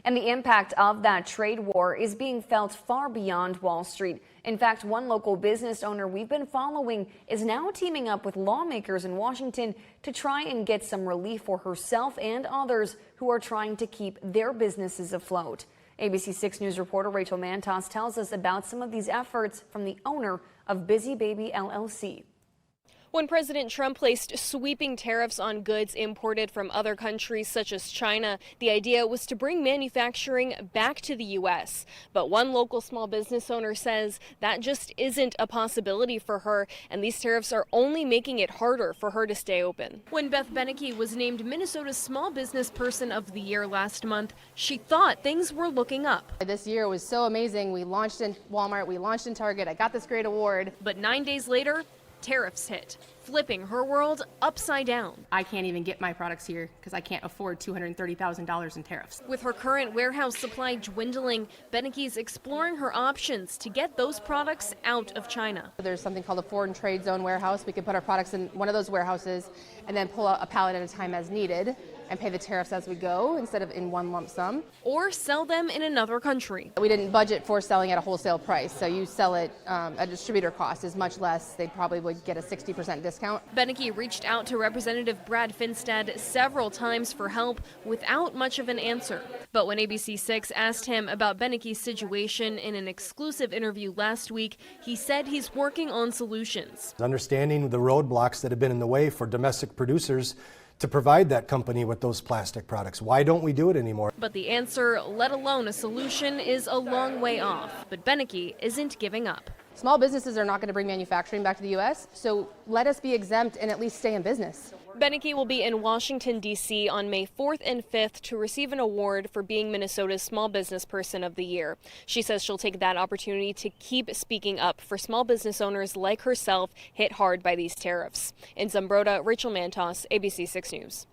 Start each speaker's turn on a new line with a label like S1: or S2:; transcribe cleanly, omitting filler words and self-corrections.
S1: And the impact of that trade war is being felt far beyond Wall Street. In fact, one local business owner we've been following is now teaming up with lawmakers in Washington to try and get some relief for herself and others who are trying to keep their businesses afloat. ABC 6 News reporter Rachel Mantos tells us about some of these efforts from the owner of Busy Baby LLC.
S2: When President Trump placed sweeping tariffs on goods imported from other countries such as China, the idea was to bring manufacturing back to the U.S. But one local small business owner says that just isn't a possibility for her, and these tariffs are only making it harder for her to stay open. When Beth Benike was named Minnesota's Small Business Person of the Year last month, she thought things were looking up.
S3: This year was so amazing. We launched in Walmart, we launched in Target. I got this great award.
S2: But 9 days later, tariffs hit, flipping her world upside down.
S3: I can't even get my products here because I can't afford $230,000 in tariffs.
S2: With her current warehouse supply dwindling, Benike's exploring her options to get those products out of China.
S3: There's something called a foreign trade zone warehouse. We can put our products in one of those warehouses and then pull out a pallet at a time as needed and pay the tariffs as we go instead of in one lump sum.
S2: Or sell them in another country.
S3: We didn't budget for selling at a wholesale price, so you sell it a distributor cost is much less. They probably would get a 60% discount.
S2: Benike reached out to Representative Brad Finstad several times for help without much of an answer. But when ABC 6 asked him about Benike's situation in an exclusive interview last week, he said he's working on solutions.
S4: Understanding the roadblocks that have been in the way for domestic producers to provide that company with those plastic products. Why don't we do it anymore?
S2: But the answer, let alone a solution, is a long way off. But Benike isn't giving up.
S3: Small businesses are not going to bring manufacturing back to the U.S., so let us be exempt and at least stay in business.
S2: Benike will be in Washington, D.C. on May 4th and 5th to receive an award for being Minnesota's Small Business Person of the Year. She says she'll take that opportunity to keep speaking up for small business owners like herself hit hard by these tariffs. In Zumbrota, Rachel Mantos, ABC 6 News.